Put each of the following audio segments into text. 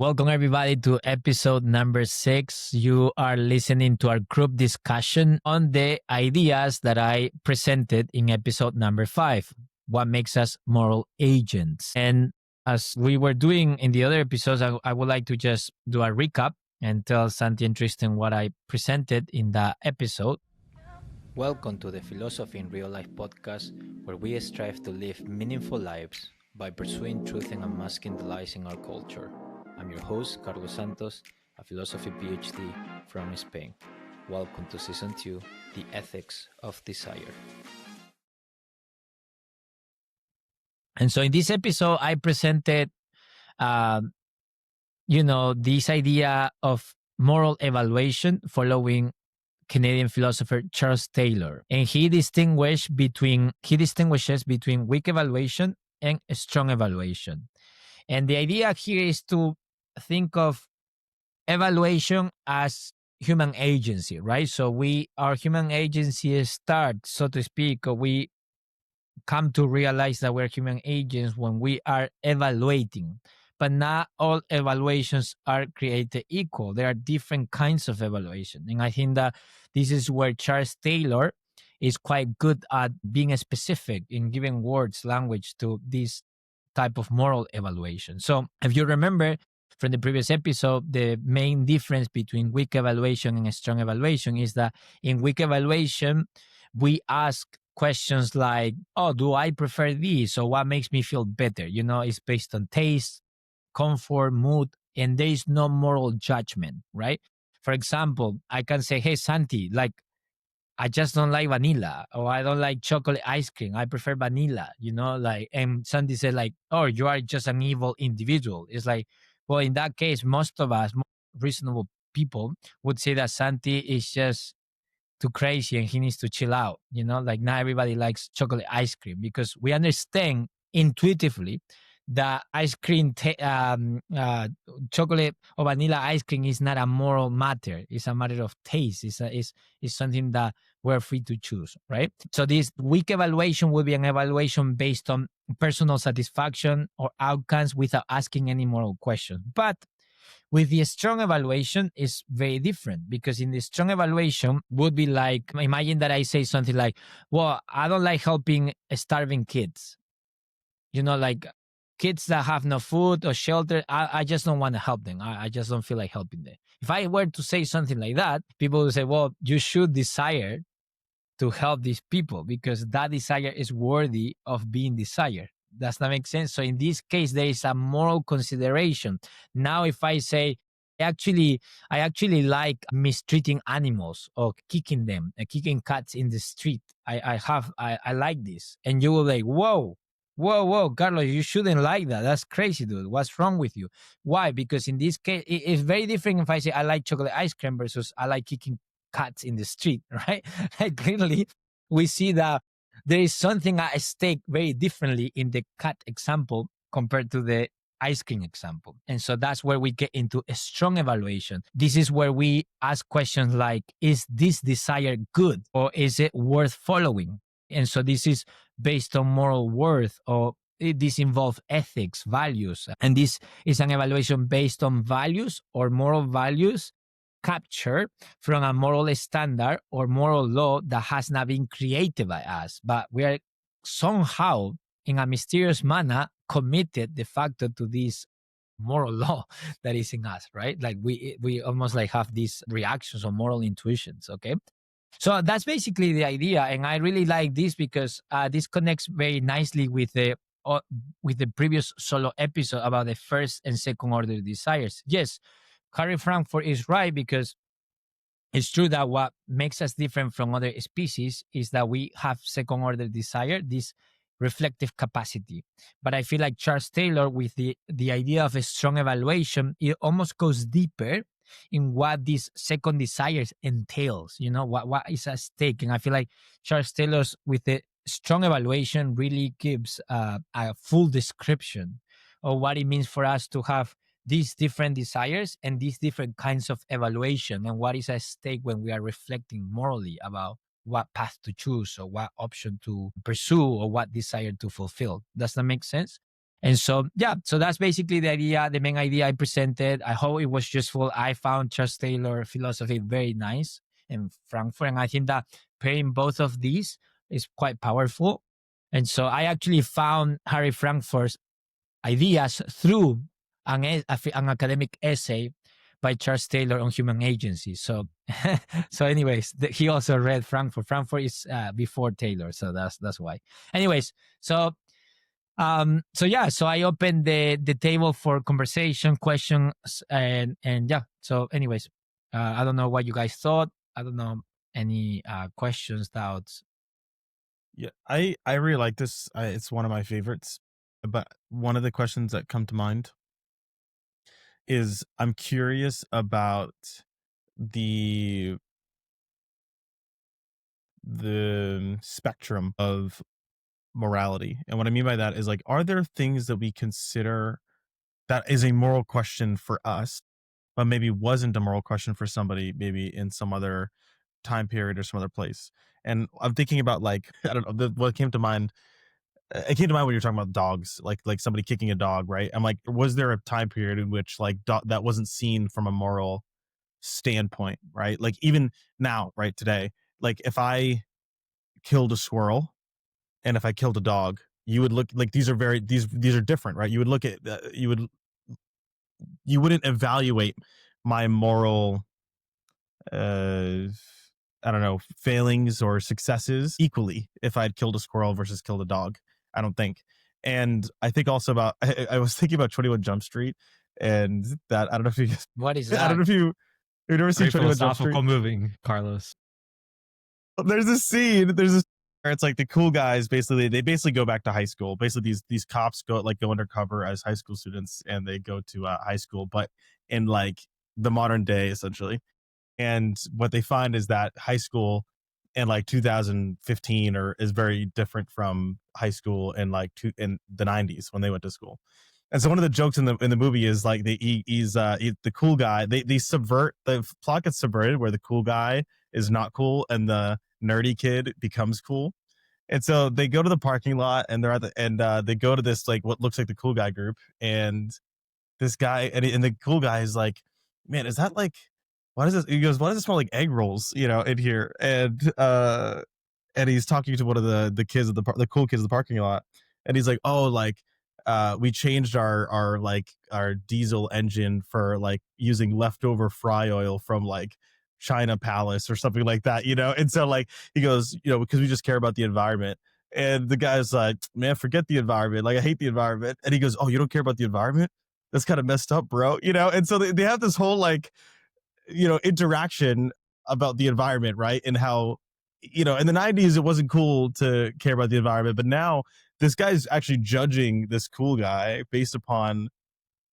Welcome, everybody, to episode number 6. You are listening to our group discussion on the ideas that I presented in episode number 5. What makes us moral agents? And as we were doing in the other episodes, I would like to just do a recap and tell Santi and Tristen what I presented in that episode. Welcome to the Philosophy in Real Life podcast, where we strive to live meaningful lives by pursuing truth and unmasking the lies in our culture. I'm your host, Carlos Santos, a philosophy PhD from Spain. Welcome to Season 2, The Ethics of Desire. And so in this episode, I presented, this idea of moral evaluation following Canadian philosopher Charles Taylor. And he distinguishes between weak evaluation and strong evaluation. And the idea here is to think of evaluation as human agency, right? So our human agency starts, so to speak, or we come to realize that we're human agents when we are evaluating. But not all evaluations are created equal. There are different kinds of evaluation. And I think that this is where Charles Taylor is quite good at being specific in giving words, language to this type of moral evaluation. So if you remember from the previous episode, the main difference between weak evaluation and strong evaluation is that in weak evaluation, we ask questions like, oh, do I prefer this? Or what makes me feel better? It's based on taste, comfort, mood, and there is no moral judgment, right? For example, I can say, hey, Santi, I just don't like vanilla, or I don't like chocolate ice cream. I prefer vanilla, and Santi said oh, you are just an evil individual. It's like, well, in that case, most of us, reasonable people would say that Santi is just too crazy and he needs to chill out. Not everybody likes chocolate ice cream because we understand intuitively that ice cream, chocolate or vanilla ice cream is not a moral matter. It's a matter of taste. It's something that we're free to choose, right? So this weak evaluation will be an evaluation based on personal satisfaction or outcomes without asking any moral question. But with the strong evaluation, is very different because in the strong evaluation would be like, imagine that I say something like, well, I don't like helping starving kids. Like kids that have no food or shelter, I just don't want to help them. I just don't feel like helping them. If I were to say something like that, people would say, well, you should desire to help these people because that desire is worthy of being desired. Does that make sense? So in this case, there is a moral consideration. Now, if I say, I actually like mistreating animals or kicking them, kicking cats in the street. I like this. And you will like, whoa, Carlos, you shouldn't like that. That's crazy, dude. What's wrong with you? Why? Because in this case, it's very different if I say I like chocolate ice cream versus I like kicking cats in the street, right? Clearly, we see that there is something at stake very differently in the cat example compared to the ice cream example. And so that's where we get into a strong evaluation. This is where we ask questions like, is this desire good or is it worth following? And so this is based on moral worth, or this involves ethics, values. And this is an evaluation based on values or moral values captured from a moral standard or moral law that has not been created by us, but we are somehow in a mysterious manner committed de facto to this moral law that is in us, right? Like we almost like have these reactions or moral intuitions. Okay, so that's basically the idea, and I really like this because this connects very nicely with the previous solo episode about the first and second order desires. Yes, Harry Frankfurt is right because it's true that what makes us different from other species is that we have second order desire, this reflective capacity. But I feel like Charles Taylor, with the idea of a strong evaluation, it almost goes deeper in what these second desires entails, what is at stake. And I feel like Charles Taylor's with the strong evaluation really gives a full description of what it means for us to have these different desires and these different kinds of evaluation and what is at stake when we are reflecting morally about what path to choose or what option to pursue or what desire to fulfill. Does that make sense? And so, yeah, so that's basically the idea, the main idea I presented. I hope it was useful. I found Charles Taylor philosophy very nice and Frankfurt. And I think that pairing both of these is quite powerful. And so I actually found Harry Frankfurt's ideas through an academic essay by Charles Taylor on human agency. So, so anyways, he also read Frankfurt. Frankfurt is before Taylor, so that's why. Anyways, so yeah, so I opened the table for conversation, questions, and yeah. So anyways, I don't know what you guys thought. I don't know any questions, doubts. Yeah, I really like this. It's one of my favorites. But one of the questions that come to mind is I'm curious about the spectrum of morality. And what I mean by that is, like, are there things that we consider that is a moral question for us, but maybe wasn't a moral question for somebody maybe in some other time period or some other place? And I'm thinking about, like, I don't know, what came to mind. It came to mind when you're talking about dogs, like somebody kicking a dog, right? I'm like, was there a time period in which, like, that wasn't seen from a moral standpoint, right? Like, even now, right, today, like, if I killed a squirrel and if I killed a dog, you would look like these are different, right? You would look at you wouldn't evaluate my moral I don't know, failings or successes equally if I'd killed a squirrel versus killed a dog. I don't think. And I think also about, I was thinking about 21 Jump Street, and that, I don't know if you, What is that? I don't know if you've never seen Very 21 Jump Street. philosophical moving, Carlos. There's a scene where it's like the cool guys they basically go back to high school. Basically these cops go undercover as high school students, and they go to high school, but in like the modern day essentially. And what they find is that high school in like 2015 is very different from high school in in the 90s when they went to school. And so one of the jokes in the movie is like he's the cool guy. They subvert the plot, gets subverted where the cool guy is not cool and the nerdy kid becomes cool. And so they go to the parking lot, and they're they go to this, like, what looks like the cool guy group, and this guy and the cool guy is like, man, is that like, why does this? He goes, why does it smell like egg rolls, in here? And he's talking to one of the kids of the cool kids of the parking lot, and he's like, oh, like, we changed our diesel engine for like using leftover fry oil from like China Palace or something like that, And so, like, he goes, because we just care about the environment. And the guy's like, man, forget the environment. Like, I hate the environment. And he goes, oh, you don't care about the environment? That's kind of messed up, bro. And so they have this whole, like, interaction about the environment, right? And how, in the 90s, it wasn't cool to care about the environment. But now this guy's actually judging this cool guy based upon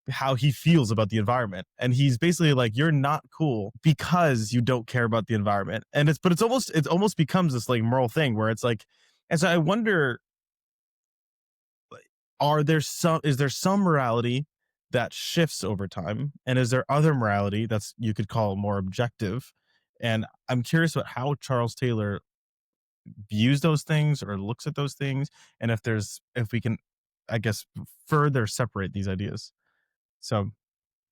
how he feels about the environment. And he's basically like, you're not cool because you don't care about the environment. And it almost becomes this like moral thing where it's like, and so I wonder, is there some morality that shifts over time, and is there other morality that's, you could call, more objective? And I'm curious about how Charles Taylor views those things or looks at those things, and if we can, I guess, further separate these ideas. So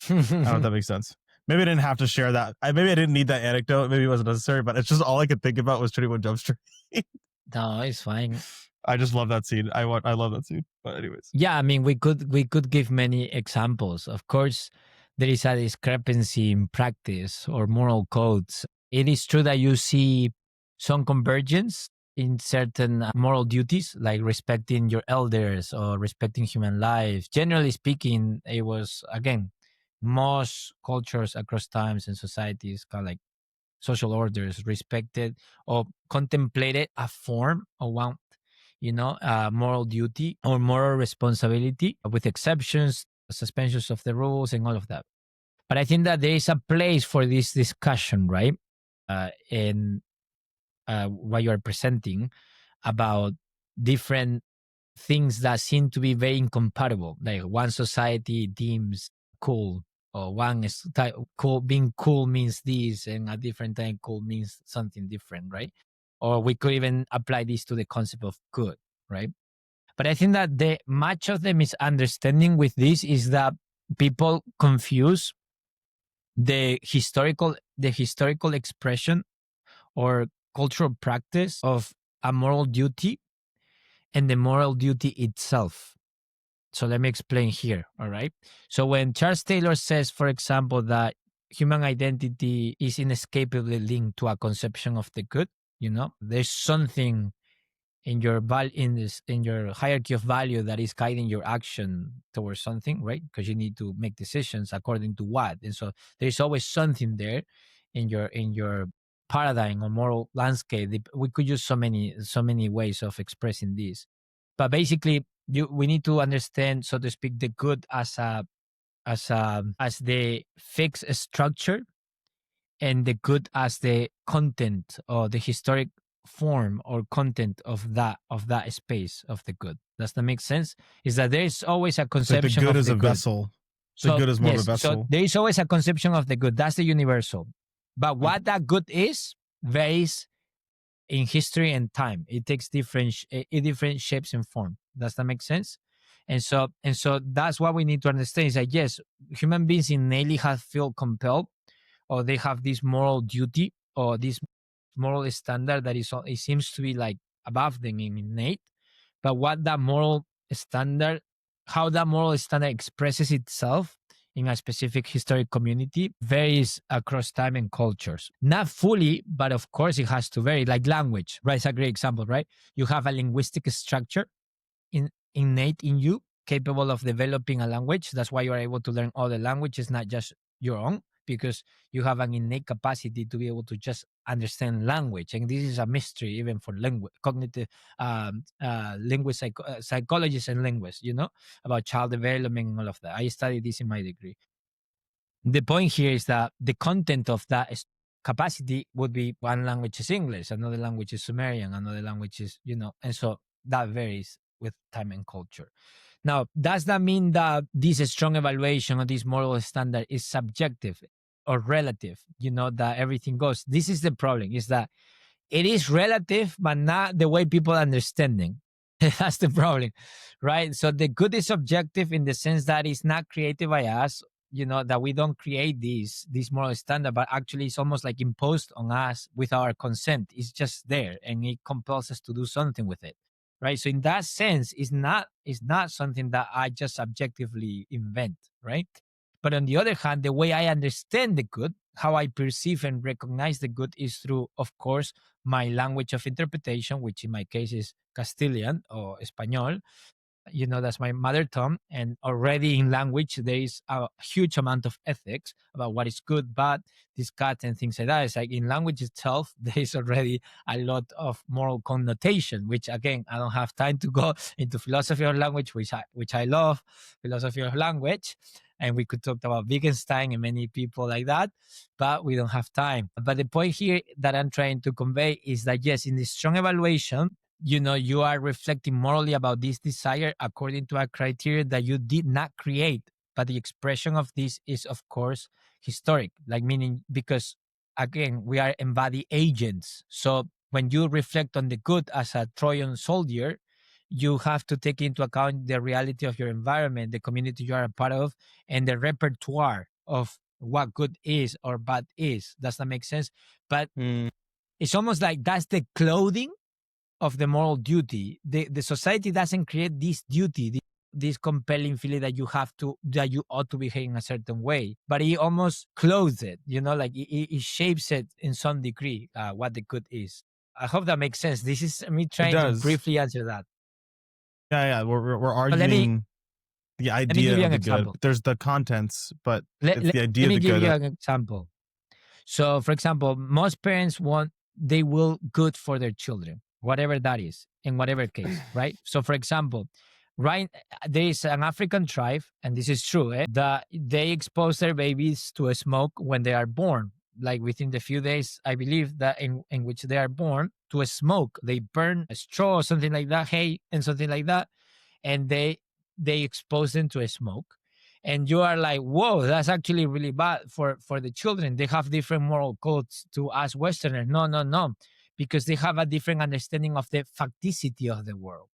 I don't know if that makes sense. Maybe I didn't have to share that. Maybe I didn't need that anecdote. Maybe it wasn't necessary, but it's just all I could think about was 21 Jump Street. No, it's fine. I just love that scene. I love that scene. But anyways. Yeah, I mean, we could give many examples. Of course, there is a discrepancy in practice or moral codes. It is true that you see some convergence in certain moral duties, like respecting your elders or respecting human life. Generally speaking, it was, again, most cultures across times and societies, kind of like social orders, respected or contemplated a form of one, moral duty or moral responsibility, with exceptions, suspensions of the rules, and all of that. But I think that there is a place for this discussion, right? In what you are presenting about different things that seem to be very incompatible. Like one society deems cool, or one is cool, being cool means this, and a different time cool means something different, right? Or we could even apply this to the concept of good, right? But I think that the much of the misunderstanding with this is that people confuse the historical expression or cultural practice of a moral duty and the moral duty itself. So let me explain here. All right. So when Charles Taylor says, for example, that human identity is inescapably linked to a conception of the good, there's something in your in your hierarchy of value that is guiding your action towards something, right? Because you need to make decisions according to what, and so there's always something there in your paradigm or moral landscape. We could use so many ways of expressing this, but basically, we need to understand, so to speak, the good as the fixed structure, and the good as the content or the historic form or content of that space of the good. Does that make sense? Is that there is always a It's like the conception good of is the a good. vessel. The good is more of a So vessel. there is always a conception of the good. That's the universal. But what that good is varies in history and time. It takes different shapes and form. Does that make sense? And so that's what we need to understand, is that yes, human beings innately feel compelled, or they have this moral duty or this moral standard that it seems to be like above them in innate. But what that moral standard, how that moral standard expresses itself in a specific historic community varies across time and cultures. Not fully, but of course it has to vary. Like language, right? It's a great example, right? You have a linguistic structure innate in you, capable of developing a language. That's why you are able to learn other languages, not just your own, because you have an innate capacity to be able to just understand language. And this is a mystery even for cognitive psychologists and linguists, about child development and all of that. I studied this in my degree. The point here is that the content of that capacity would be, one language is English, another language is Sumerian, another language is, and so that varies with time and culture. Now, does that mean that this strong evaluation of this moral standard is subjective or relative? That everything goes. This is the problem, is that it is relative, but not the way people understanding. That's the problem, right? So the good is subjective in the sense that it's not created by us, that we don't create this moral standard, but actually it's almost like imposed on us with our consent. It's just there, and it compels us to do something with it, right? So in that sense, it's not something that I just subjectively invent, right? But on the other hand, the way I understand the good, how I perceive and recognize the good, is through, of course, my language of interpretation, which in my case is Castilian or Espanol. That's my mother tongue, and already in language there is a huge amount of ethics about what is good, bad, discard, and things like that. It's like in language itself there is already a lot of moral connotation, which again I don't have time to go into philosophy of language, which I love philosophy of language, and we could talk about Wittgenstein and many people like that, but we don't have time. But the point here that I'm trying to convey is that yes, in the strong evaluation, you are reflecting morally about this desire according to a criteria that you did not create. But the expression of this is, of course, historic, like meaning because, again, we are embodied agents. So when you reflect on the good as a Trojan soldier, you have to take into account the reality of your environment, the community you are a part of, and the repertoire of what good is or bad is. Does that make sense? But it's almost like that's the clothing of the moral duty. The society doesn't create this duty, this compelling feeling that you ought to behave in a certain way, but it almost clothes it, like it shapes it in some degree, what the good is. I hope that makes sense. This is me trying to briefly answer that. Yeah. We're arguing the idea of the good. There's the contents, but it's the idea of the good. Let me give you an example. So, for example, most parents they will good for their children, whatever that is, in whatever case, right? So, for example, right, there is an African tribe, and this is true, that they expose their babies to a smoke when they are born. Like within the few days, I believe, that in which they are born, to a smoke. They burn a straw or something like that, hay and something like that, and they expose them to a smoke. And you are like, whoa, that's actually really bad for the children. They have different moral codes to us Westerners. No, because they have a different understanding of the facticity of the world.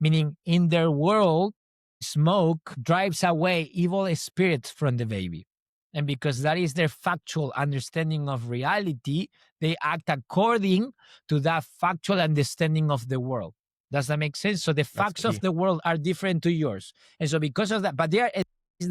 Meaning, in their world, smoke drives away evil spirits from the baby. And because that is their factual understanding of reality, they act according to that factual understanding of the world. Does that make sense? So the facts of the world are different to yours. And so because of that, but they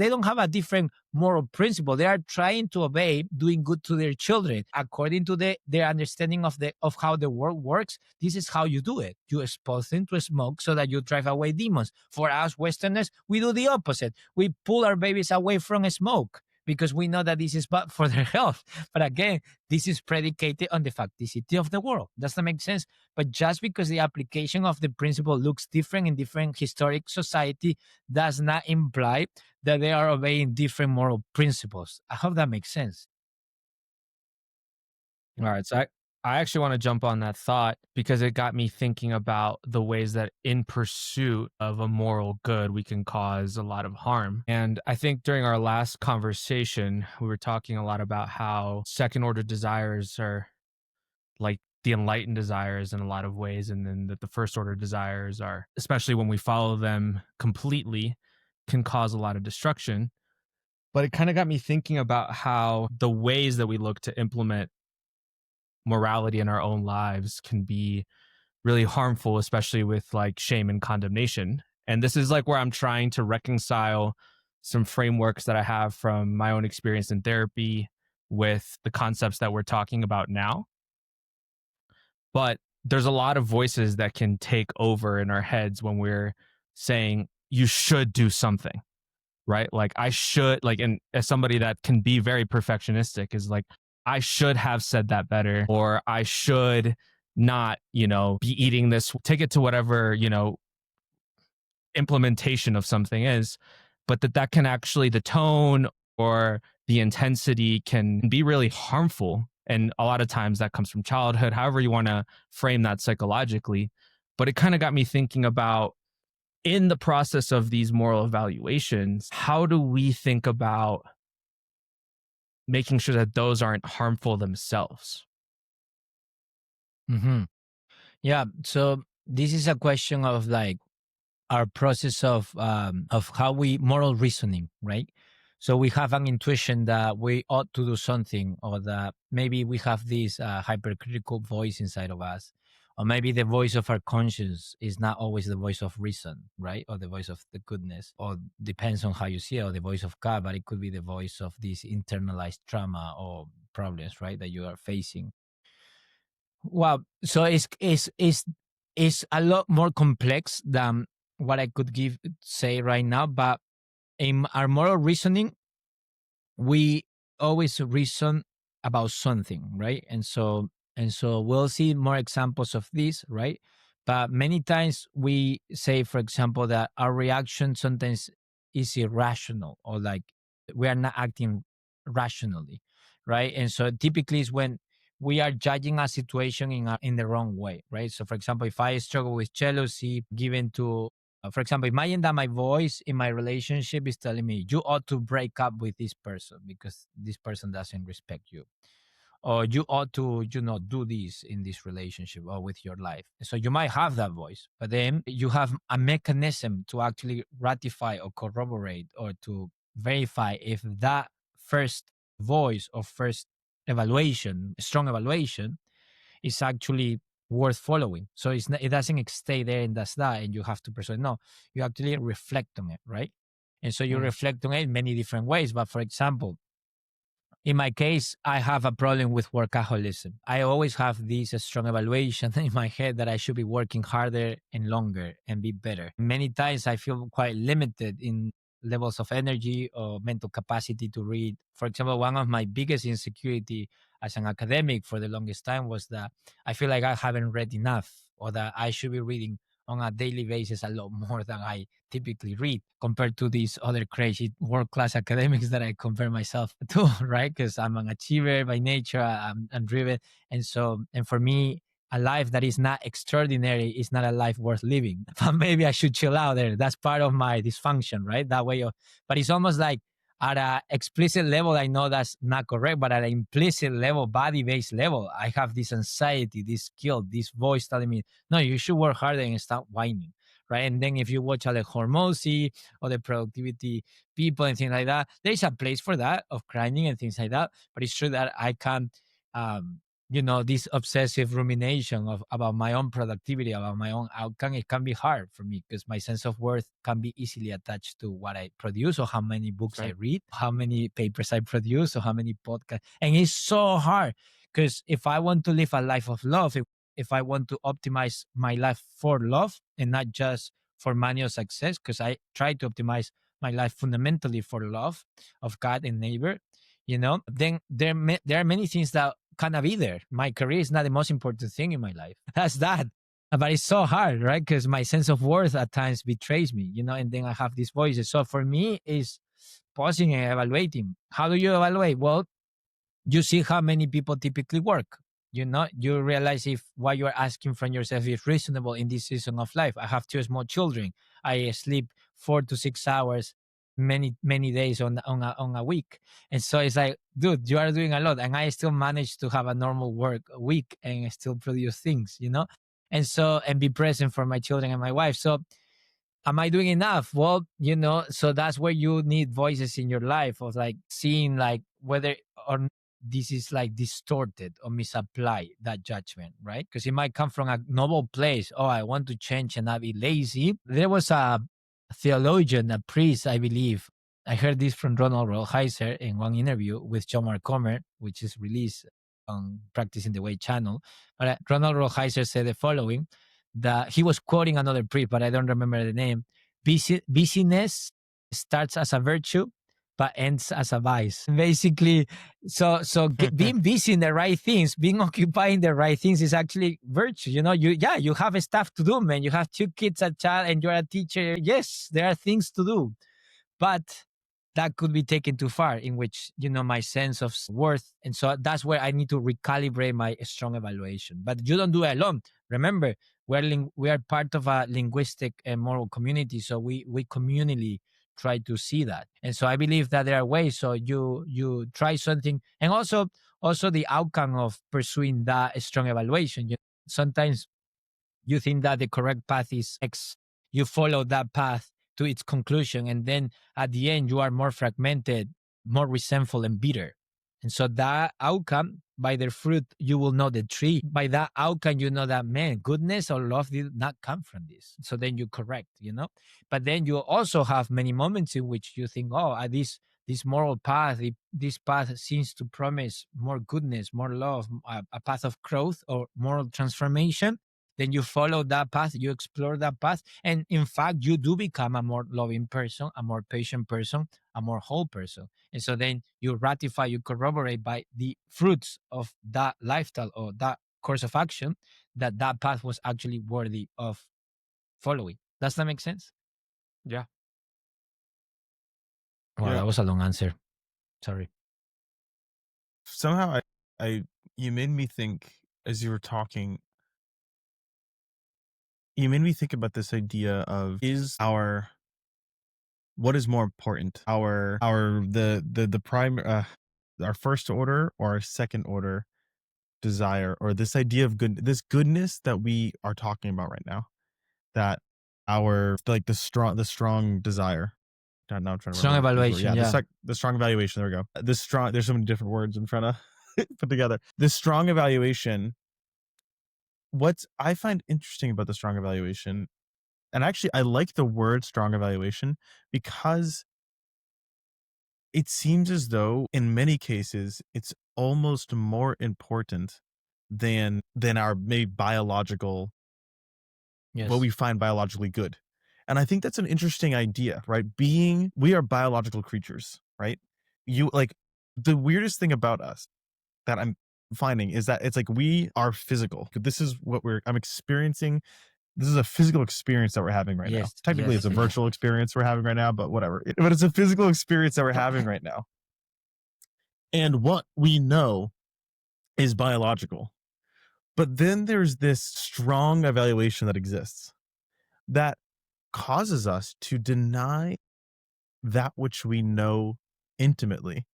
don't have a different moral principle. They are trying to obey, doing good to their children according to their understanding of how the world works. This is how you do it. You expose them to smoke so that you drive away demons. For us Westerners, we do the opposite. We pull our babies away from smoke because we know that this is bad for their health. But again, this is predicated on the facticity of the world. Does that make sense? But just because the application of the principle looks different in different historic society does not imply that they are obeying different moral principles. I hope that makes sense. All right. So I actually want to jump on that thought because it got me thinking about the ways that in pursuit of a moral good, we can cause a lot of harm. And I think during our last conversation, we were talking a lot about how second order desires are like the enlightened desires in a lot of ways. And then that the first order desires are, especially when we follow them completely, can cause a lot of destruction. But it kind of got me thinking about how the ways that we look to implement morality in our own lives can be really harmful, especially with like shame and condemnation. And this is like where I'm trying to reconcile some frameworks that I have from my own experience in therapy with the concepts that we're talking about now. But there's a lot of voices that can take over in our heads when we're saying you should do something, right? Like I should, like, and as somebody that can be very perfectionistic is like, I should have said that better, or I should not, be eating this, take it to whatever, implementation of something is, but that can actually, the tone or the intensity can be really harmful. And a lot of times that comes from childhood, however you want to frame that psychologically. But it kind of got me thinking about, in the process of these moral evaluations, how do we think about making sure that those aren't harmful themselves? Mm-hmm. Yeah. So this is a question of like our process of how we moral reasoning, right? So we have an intuition that we ought to do something, or that maybe we have this hypercritical voice inside of us, or maybe the voice of our conscience is not always the voice of reason, right? Or the voice of the goodness, or depends on how you see it, or the voice of God, but it could be the voice of this internalized trauma or problems, right, that you are facing. Well, so it's a lot more complex than what I could say right now. But in our moral reasoning, we always reason about something, right? And so we'll see more examples of this, right? But many times we say, for example, that our reaction sometimes is irrational, or like we are not acting rationally, right? And so typically it's when we are judging a situation in the wrong way, right? So for example, if I struggle with jealousy given to for example, imagine that my voice in my relationship is telling me you ought to break up with this person because this person doesn't respect you, or you ought to do this in this relationship or with your life. So you might have that voice, but then you have a mechanism to actually ratify or corroborate or to verify if that first voice or first evaluation, strong evaluation, is actually worth following. So it doesn't stay there and that's that, and you have to pursue it. No, you actually reflect on it, right? And so you reflect on it in many different ways. But for example, in my case, I have a problem with workaholism. I always have this strong evaluation in my head that I should be working harder and longer and be better. Many times I feel quite limited in levels of energy or mental capacity to read. For example, one of my biggest insecurity as an academic for the longest time was that I feel like I haven't read enough, or that I should be reading on a daily basis a lot more than I typically read compared to these other crazy world-class academics that I compare myself to, right? Because I'm an achiever by nature, I'm driven. And for me, a life that is not extraordinary is not a life worth living. But maybe I should chill out there. That's part of my dysfunction, right? That way of, but it's almost like at an explicit level, I know that's not correct, but at an implicit level, body-based level, I have this anxiety, this guilt, this voice telling me, no, you should work harder and stop whining, right? And then if you watch Alex Hormozy or the productivity people and things like that, there's a place for that of grinding and things like that. But it's true that I can't, this obsessive rumination about my own productivity, about my own outcome, it can be hard for me because my sense of worth can be easily attached to what I produce or how many books I read, how many papers I produce, or how many podcasts. And it's so hard because if I want to live a life of love, if I want to optimize my life for love and not just for manual success, because I try to optimize my life fundamentally for love of God and neighbor, then there are many things that cannot be there. My career is not the most important thing in my life. That's that. But it's so hard, right? Because my sense of worth at times betrays me, and then I have these voices. So for me, it's pausing and evaluating. How do you evaluate? Well, you see how many people typically work. You realize if what you're asking from yourself is reasonable in this season of life. I have 2 small children. I sleep 4 to 6 hours many days on a week, and so it's like, dude, you are doing a lot, and I still manage to have a normal work week and still produce things, and be present for my children and my wife. So am I doing enough? Well, so that's where you need voices in your life of like seeing like whether or this is like distorted or misapply that judgment, right? Because it might come from a noble place. Oh, I want to change and not be lazy. There was a theologian, a priest, I believe. I heard this from Ronald Rolheiser in one interview with John Mark Comer, which is released on Practicing the Way channel. But Ronald Rolheiser said the following, that he was quoting another priest, but I don't remember the name. Busyness starts as a virtue, but ends as a vice. Basically, being busy in the right things, being occupied in the right things is actually virtue. You have stuff to do, man. You have 2 kids, a child, and you're a teacher. Yes, there are things to do, but that could be taken too far, in which my sense of worth, and so that's where I need to recalibrate my strong evaluation. But you don't do it alone. Remember, we are part of a linguistic and moral community, so we communally try to see that. And so I believe that there are ways. So you try something, and also the outcome of pursuing that strong evaluation. Sometimes you think that the correct path is X, you follow that path to its conclusion, and then at the end you are more fragmented, more resentful and bitter. And so that outcome, by their fruit you will know the tree. By that outcome, you know that, man, goodness or love did not come from this. So then you correct, but then you also have many moments in which you think, oh, this moral path, this path seems to promise more goodness, more love, a path of growth or moral transformation. Then you follow that path, you explore that path, and in fact, you do become a more loving person, a more patient person, a more whole person. And so then you ratify, you corroborate by the fruits of that lifestyle or that course of action that path was actually worthy of following. Does that make sense? Yeah. Wow, that was a long answer. Sorry. Somehow you made me think as you were talking. You made me think about this idea of what is more important, the prime, our first order or our second order desire, or this idea of this goodness that we are talking about right now, that the strong desire. Now I'm trying to Strong remember evaluation. Yeah. The strong evaluation. There we go. There's so many different words I'm trying to put together. This strong evaluation. What I find interesting about the strong evaluation, and actually I like the word strong evaluation, because it seems as though in many cases it's almost more important than our maybe biological, what we find biologically good. And I think that's an interesting idea, right? We are biological creatures, right? The weirdest thing about us that I'm finding is that it's like we are physical. This is what I'm experiencing. This is a physical experience that we're having right now. Technically, it's a virtual experience we're having right now, but whatever. But it's a physical experience that we're having right now. And what we know is biological. But then there's this strong evaluation that exists that causes us to deny that which we know intimately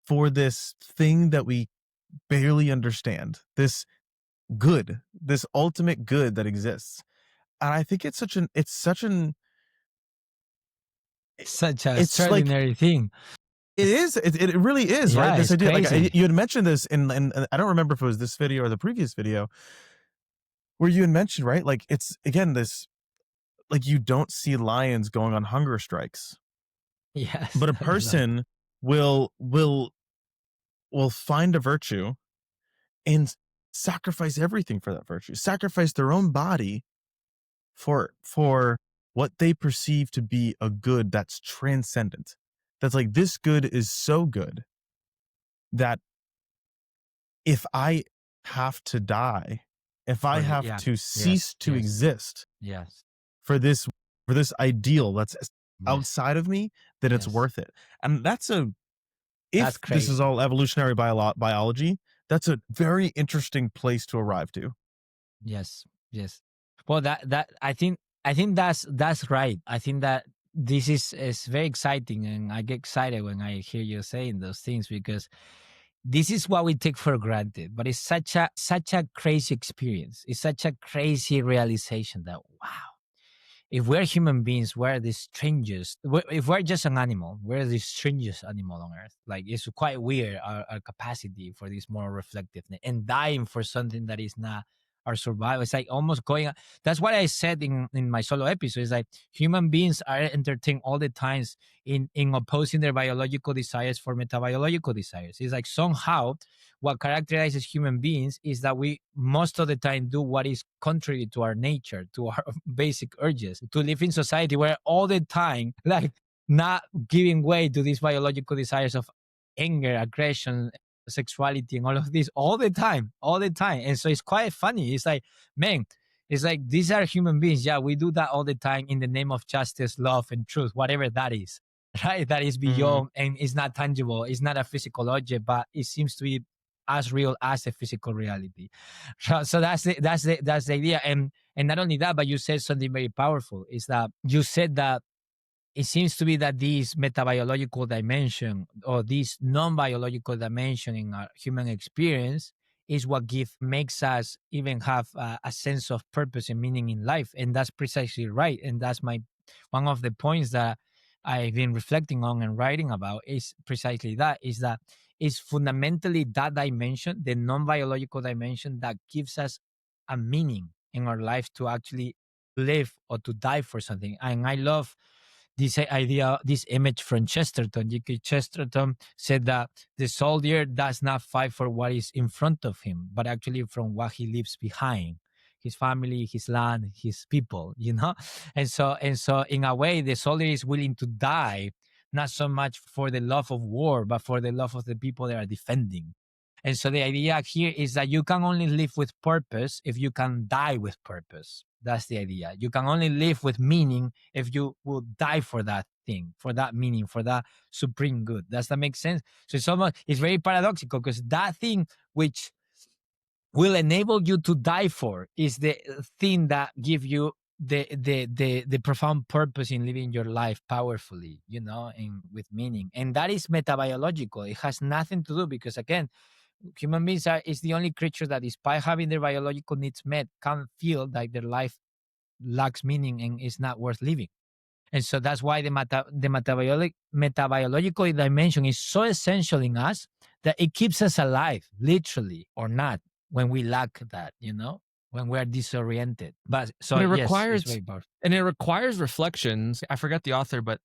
for this thing that we barely understand, this ultimate good that exists. and I think it's such an such a it's like extraordinary thing. it is. It really is, Yeah, right? This it's idea, crazy. like you had mentioned this in I don't remember if it was this video or the previous video, where you had mentioned, right? Like it's again this, like you don't see lions going on hunger strikes, Yes, but a I love it. person will find a virtue and sacrifice everything for that virtue, sacrifice their own body for what they perceive to be a good that's transcendent. That's like, this good is so good that if I have to die, if I have Yeah. to cease to Yes. exist Yes. for this ideal that's Yes. outside of me, then it's Yes. worth it. And that's That's if this is crazy. all evolutionary biology, that's a very interesting place to arrive to. Yes. Yes. Well, that I think that's right. I think that this is very exciting, and I get excited when I hear you saying those things, because this is what we take for granted, but it's such a crazy experience. It's such a crazy realization that, wow, if we're human beings, we're the strangest. If we're just an animal, we're the strangest animal on earth. Like, it's quite weird, our capacity for this moral reflectiveness and dying for something that is not our survival. It's like almost going. That's what I said in my solo episode. It's like human beings are entertained all the times in opposing their biological desires for metabiological desires. It's like somehow what characterizes human beings is that we most of the time do what is contrary to our nature, to our basic urges, to live in society where all the time, like, not giving way to these biological desires of anger, aggression, sexuality, and all of this all the time. And so it's quite funny. It's like, man, it's like these are human beings. Yeah, we do that all the time in the name of justice, love, and truth, whatever that is, right? That is beyond and it's not tangible. It's not a physical object, but it seems to be as real as a physical reality. So that's the idea. And not only that, but you said something very powerful. Is that you said that it seems to be that this metabiological dimension, or this non-biological dimension in our human experience, is what makes us even have a sense of purpose and meaning in life. And that's precisely right. And that's one of the points that I've been reflecting on and writing about, is precisely that, is that it's fundamentally that dimension, the non-biological dimension, that gives us a meaning in our life to actually live or to die for something. And I love this idea, this image from Chesterton. G.K. Chesterton said that the soldier does not fight for what is in front of him, but actually from what he leaves behind: his family, his land, his people, And so in a way, the soldier is willing to die, not so much for the love of war, but for the love of the people they are defending. And so the idea here is that you can only live with purpose if you can die with purpose. That's the idea. You can only live with meaning if you will die for that thing, for that meaning, for that supreme good. Does that make sense? So it's very paradoxical, because that thing which will enable you to die for is the thing that give you the profound purpose in living your life powerfully, and with meaning. And that is metabiological. It has nothing to do, because again, human beings is the only creature that, despite having their biological needs met, can feel like their life lacks meaning and is not worth living. And so that's why the metabiological dimension is so essential in us, that it keeps us alive, literally or not, when we lack that, when we are disoriented. But so it yes, requires, it's very powerful. And it requires reflections. I forget the author, but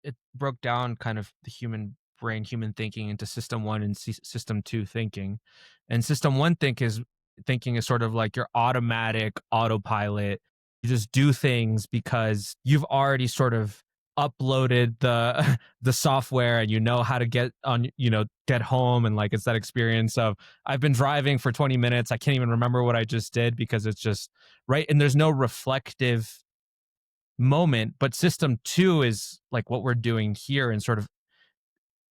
it broke down kind of the human brain, human thinking, into system 1 and system 2 thinking. And system 1 thinking is sort of like your automatic autopilot. You just do things because you've already sort of uploaded the software, and you know how to get home. And like, it's that experience of, I've been driving for 20 minutes, I can't even remember what I just did, because it's just right. And there's no reflective moment. But system 2 is like what we're doing here, and sort of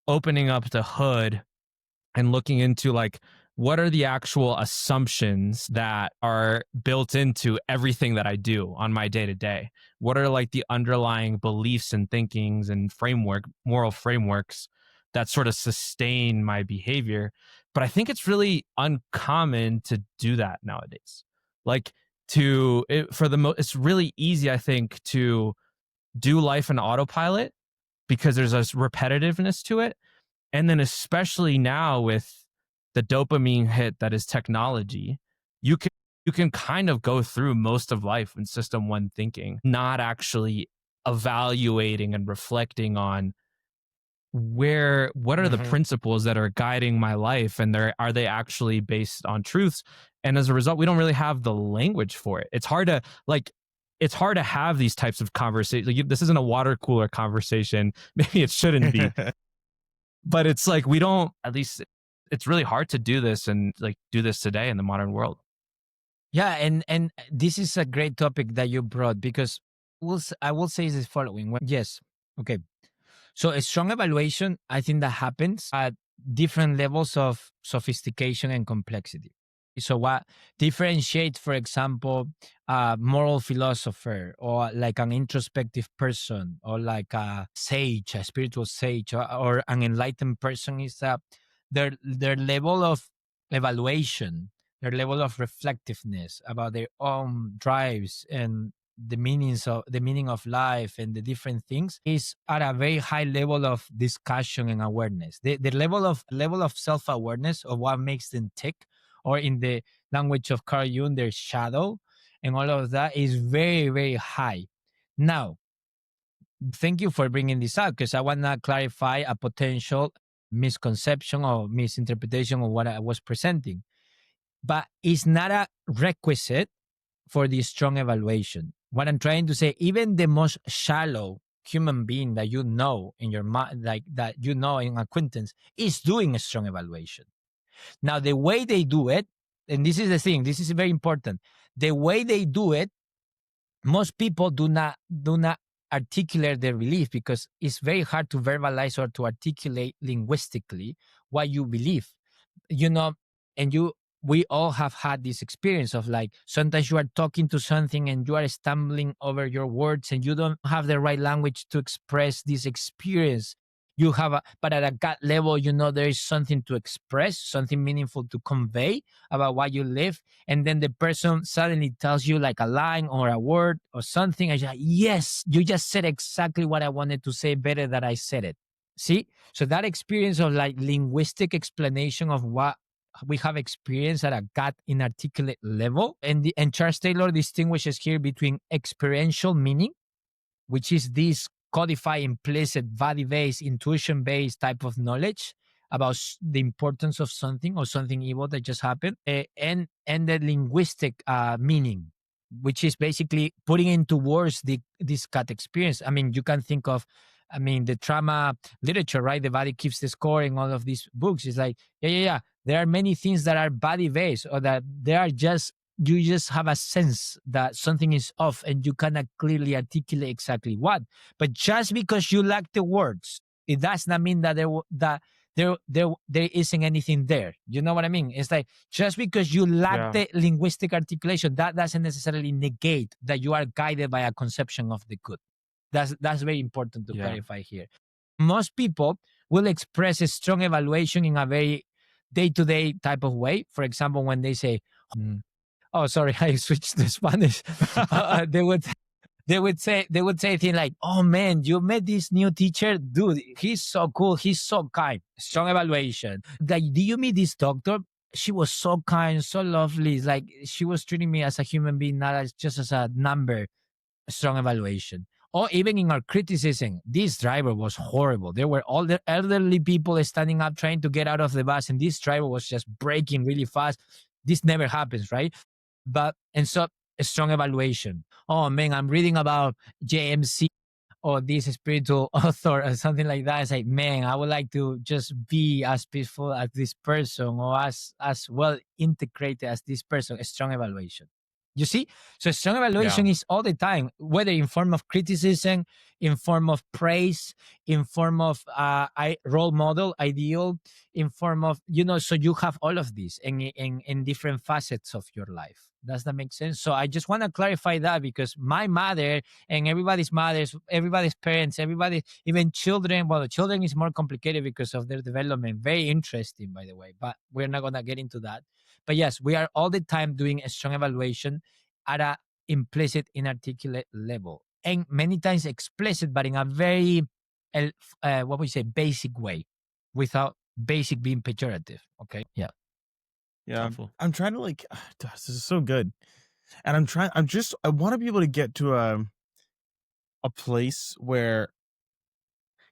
opening up the hood and looking into, like, what are the actual assumptions that are built into everything that I do on my day to day? What are like the underlying beliefs and thinkings and moral frameworks that sort of sustain my behavior? But I think it's really uncommon to do that nowadays. Like, it's really easy, I think, to do life in autopilot because there's a repetitiveness to it. And then especially now with the dopamine hit that is technology, you can kind of go through most of life in system one thinking, not actually evaluating and reflecting on what are the principles that are guiding my life, and are they actually based on truths? And as a result, we don't really have the language for it. It's hard to have these types of conversations. Like, this isn't a water cooler conversation. Maybe it shouldn't be. But it's like, we don't, at least it's really hard to do this and like do this today in the modern world. Yeah, and this is a great topic that you brought, because I will say the following. Yes, okay. So a strong evaluation, I think that happens at different levels of sophistication and complexity. So what differentiates, for example, a moral philosopher, or like an introspective person, or like a sage, a spiritual sage, or an enlightened person, is their level of evaluation, their level of reflectiveness about their own drives and the meaning of life and the different things is at a very high level of discussion and awareness. The level of self-awareness of what makes them tick, or in the language of Carl Jung, their shadow, and all of that is very, very high. Now, thank you for bringing this up, because I want to clarify a potential misconception or misinterpretation of what I was presenting. But it's not a requisite for the strong evaluation. What I'm trying to say, even the most shallow human being that you know in your mind, like that you know in acquaintance, is doing a strong evaluation. Now, the way they do it, and this is the thing, this is very important. The way they do it, most people do not articulate their belief, because it's very hard to verbalize or to articulate linguistically what you believe. And we all have had this experience of, like, sometimes you are talking to something and you are stumbling over your words and you don't have the right language to express this experience. But at a gut level, there is something to express, something meaningful to convey about what you live. And then the person suddenly tells you like a line or a word or something. And you're like, yes, you just said exactly what I wanted to say, better than I said it. See? So that experience of like linguistic explanation of what we have experienced at a gut inarticulate level. And Charles Taylor distinguishes here between experiential meaning, which is this codified, implicit, body-based, intuition-based type of knowledge about the importance of something or something evil that just happened, and the linguistic meaning, which is basically putting into words this gut experience. I mean, you can think of, the trauma literature, right? The Body Keeps the Score and all of these books. It's like, yeah. There are many things that are body-based, or that you just have a sense that something is off and you cannot clearly articulate exactly what. But just because you lack the words, it does not mean that there isn't anything there. You know what I mean? It's like, just because you lack the linguistic articulation, that doesn't necessarily negate that you are guided by a conception of the good. That's very important to clarify here. Most people will express a strong evaluation in a very day-to-day type of way. For example, when they say, oh, sorry, I switched to Spanish. They would say things like, oh man, you met this new teacher, dude, he's so cool, he's so kind. Strong evaluation. Like, do you meet this doctor? She was so kind, so lovely. It's like she was treating me as a human being, not just as a number. Strong evaluation. Or even in our criticism, this driver was horrible. There were all the elderly people standing up trying to get out of the bus, and this driver was just braking really fast. This never happens, right? And so a strong evaluation. Oh man, I'm reading about JMC or this spiritual author or something like that. It's like, man, I would like to just be as peaceful as this person, or as well integrated as this person. A strong evaluation. You see? So strong evaluation is all the time, whether in form of criticism, in form of praise, in form of role model, ideal, in form of, so you have all of this in different facets of your life. Does that make sense? So I just want to clarify that, because my mother and everybody's mothers, everybody's parents, everybody, even children, well, the children is more complicated because of their development. Very interesting, by the way, but we're not going to get into that. But yes, we are all the time doing a strong evaluation at a implicit, inarticulate level, and many times explicit, but in a very what we say, basic way, without basic being pejorative. Okay, yeah. Helpful. I'm trying to like this is so good. And I want to be able to get to a place where,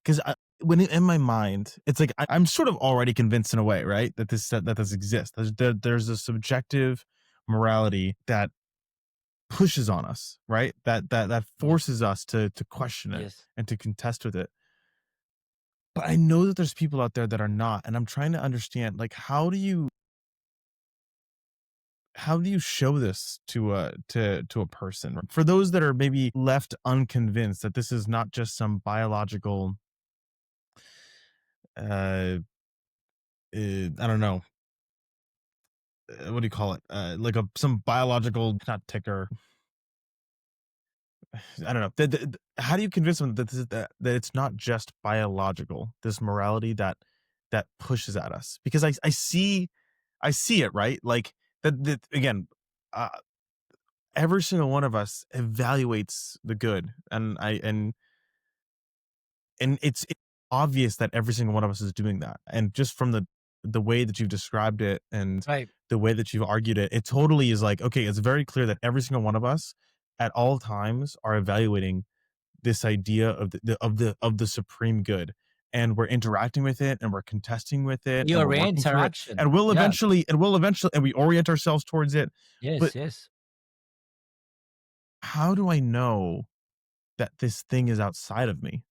because when in my mind, it's like I'm sort of already convinced in a way, right, that this exists. There's a subjective morality that pushes on us, right? That forces us to question it Yes. and to contest with it. But I know that there's people out there that are not, and I'm trying to understand, like, how do you show this to a person, for those that are maybe left unconvinced that this is not just some biological I don't know, what do you call it, like some biological, not ticker, I don't know, how do you convince them that that it's not just biological, this morality that pushes at us? Because I see it, right? Like that again, uh, every single one of us evaluates the good, and it's obvious that every single one of us is doing that. And just from the way that you've described it and Right. the way that you've argued it, it totally is like, okay, it's very clear that every single one of us at all times are evaluating this idea of the supreme good, and we're interacting with it, and we're contesting with it, and Your we're working through it, interaction. and we'll Yeah. eventually and we orient ourselves towards it. Yes, But yes. how do I know that this thing is outside of me?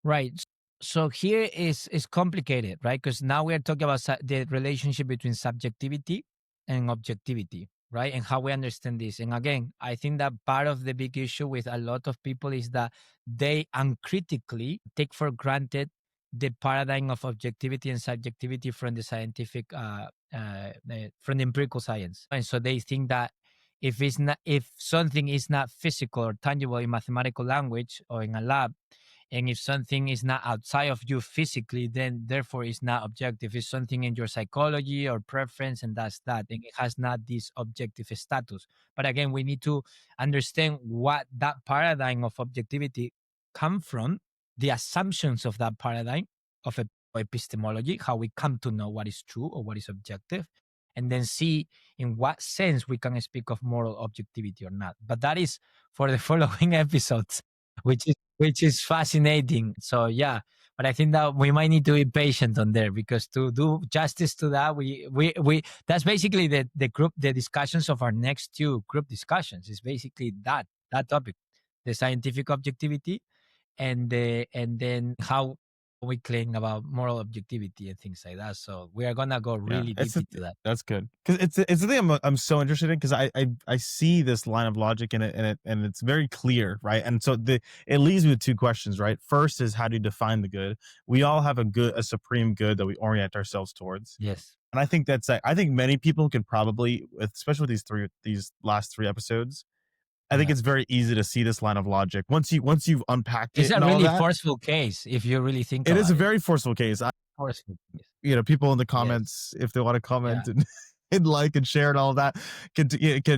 Right. So here is complicated, right? Because now we are talking about the relationship between subjectivity and objectivity, right? And how we understand this. And again, I think that part of the big issue with a lot of people is that they uncritically take for granted the paradigm of objectivity and subjectivity from the scientific, from the empirical science. And so they think that if something is not physical or tangible in mathematical language or in a lab, and if something is not outside of you physically, then therefore it's not objective. It's something in your psychology or preference, and that's that. And it has not this objective status. But again, we need to understand what that paradigm of objectivity come from, the assumptions of that paradigm of epistemology, how we come to know what is true or what is objective, and then see in what sense we can speak of moral objectivity or not. But that is for the following episodes, which is fascinating. So yeah, but I think that we might need to be patient on there, because to do justice to that, we that's basically the discussions of our next two group discussions is basically that topic, the scientific objectivity, and then how we claim about moral objectivity and things like that. So we are gonna go really deep into that. That's good, because it's the thing I'm so interested in, because I see this line of logic in it, and it's very clear, right? And so it leaves me with two questions, right? First is, how do you define the good? We all have a supreme good that we orient ourselves towards. Yes. And I think I think many people can probably, especially with these last three episodes, I think it's very easy to see this line of logic once you've unpacked It's it. a And all really that, forceful case if you really think it about is a very forceful case. forceful case. People in the comments, if they want to comment Yeah. and like and share and all of that, can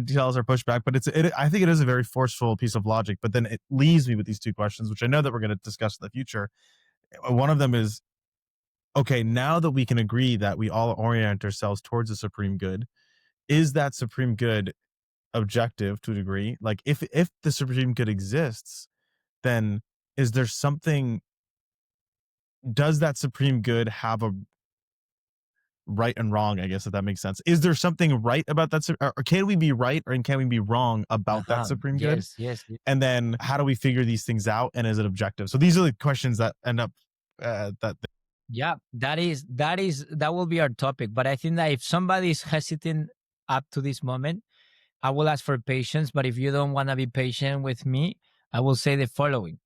tell us our pushback. But I think it is a very forceful piece of logic. But then it leaves me with these two questions, which I know that we're going to discuss in the future. One of them is, okay, now that we can agree that we all orient ourselves towards the supreme good, is that supreme good objective to a degree? Like, if the supreme good exists, then is there something, does that supreme good have a right and wrong, I guess, if that makes sense? Is there something right about that, or can we be right, or can we be wrong about that supreme good? Yes. And then how do we figure these things out, and is it objective? So these are the questions that end up Yeah, that will be our topic. But I think that if somebody is hesitant up to this moment, I will ask for patience. But if you don't want to be patient with me, I will say the following: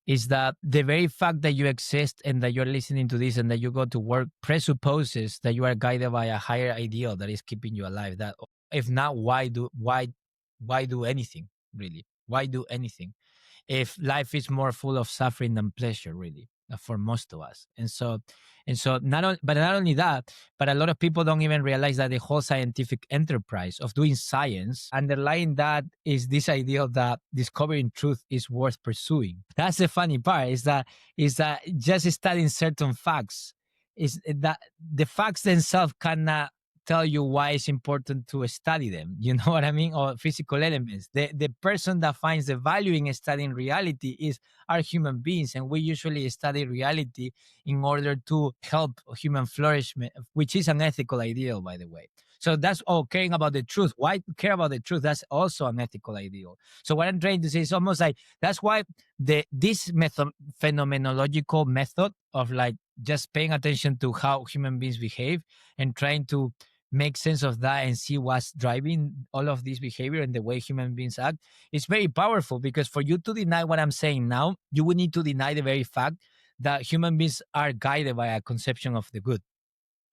is that the very fact that you exist and that you're listening to this and that you go to work presupposes that you are guided by a higher ideal that is keeping you alive. That if not, why do anything, really? Why do anything if life is more full of suffering than pleasure, really? for most of us. And so not only that, but a lot of people don't even realize that the whole scientific enterprise of doing science, underlying that is this idea that discovering truth is worth pursuing. That's the funny part, is that just studying certain facts is that the facts themselves cannot tell you why it's important to study them. You know what I mean? Or physical elements. The person that finds the value in studying reality are human beings, and we usually study reality in order to help human flourishment, which is an ethical ideal, by the way. So that's caring about the truth. Why care about the truth? That's also an ethical ideal. So what I'm trying to say is almost like that's why this phenomenological method of like just paying attention to how human beings behave and trying to make sense of that and see what's driving all of this behavior and the way human beings act, it's very powerful, because for you to deny what I'm saying now, you would need to deny the very fact that human beings are guided by a conception of the good.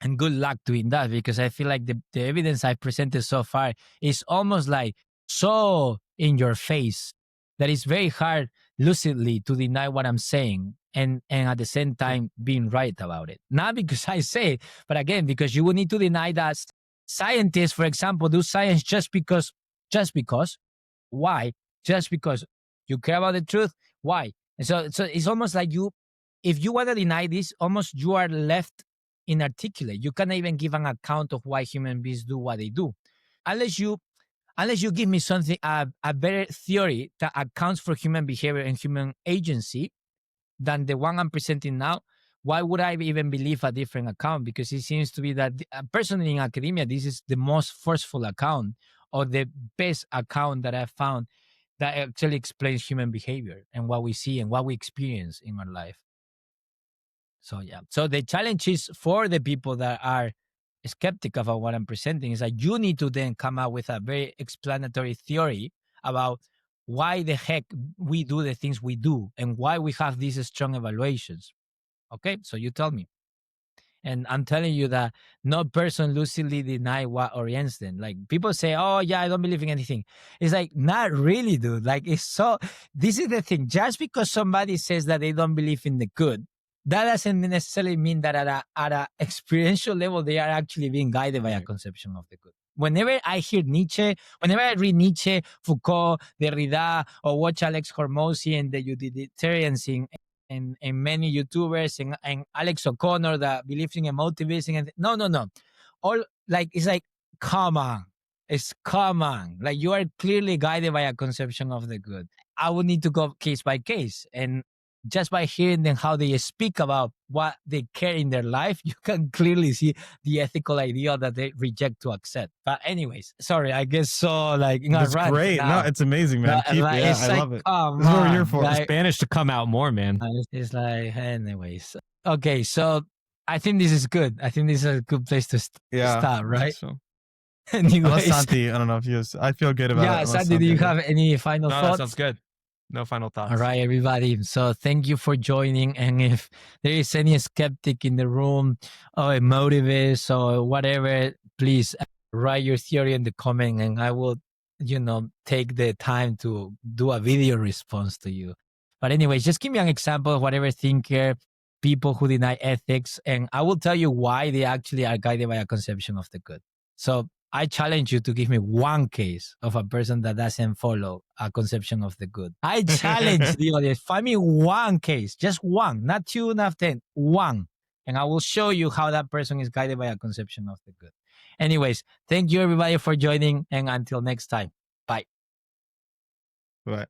And good luck doing that, because I feel like the evidence I've presented so far is almost like so in your face that it's very hard lucidly to deny what I'm saying and at the same time being right about it. Not because I say it, but again, because you would need to deny that scientists, for example, do science just because. Why? Just because you care about the truth. Why? And so it's almost like if you want to deny this, almost you are left inarticulate. You cannot even give an account of why human beings do what they do, unless you give me something a better theory that accounts for human behavior and human agency than the one I'm presenting now. Why would I even believe a different account? Because it seems to be that personally in academia, this is the most forceful account, or the best account that I've found that actually explains human behavior and what we see and what we experience in our life. So yeah. So the challenge is for the people that are skeptic about what I'm presenting is that you need to then come up with a very explanatory theory about why the heck we do the things we do and why we have these strong evaluations. Okay, so you tell me. And I'm telling you that no person lucidly deny what orients them. Like people say, oh yeah, I don't believe in anything. It's like, not really, dude. Like this is the thing. Just because somebody says that they don't believe in the good, that doesn't necessarily mean that at a experiential level, they are actually being guided by a conception of the good. Whenever I hear Nietzsche, whenever I read Nietzsche, Foucault, Derrida, or watch Alex Hormozy and the utilitarians and many YouTubers and Alex O'Connor that believes in emotivism, and no. All like, it's like, come on. It's common. Like, you are clearly guided by a conception of the good. I would need to go case by case. And just by hearing them how they speak about what they care in their life, you can clearly see the ethical idea that they reject to accept. But anyways, sorry, I guess so. Like, that's great. now. No, it's amazing, man. But, like, I love it. Come This is what we're here on, for. like, Spanish to come out more, man. it's like, anyways. Okay, so I think this is good. I think this is a good place to start, right? So. Anyways, Santi, I don't know if you. I feel good about it. yeah, Santi, do you have any final No, thoughts? that sounds good. No final thoughts. All right, everybody. So thank you for joining. And if there is any skeptic in the room or emotivist or whatever, please write your theory in the comment and I will, take the time to do a video response to you. But anyways, just give me an example of whatever thinker, people who deny ethics, and I will tell you why they actually are guided by a conception of the good. So I challenge you to give me one case of a person that doesn't follow a conception of the good. I challenge the audience. Find me one case, just one, not 2, not 10, one. And I will show you how that person is guided by a conception of the good. Anyways, thank you everybody for joining. And until next time, bye. Bye.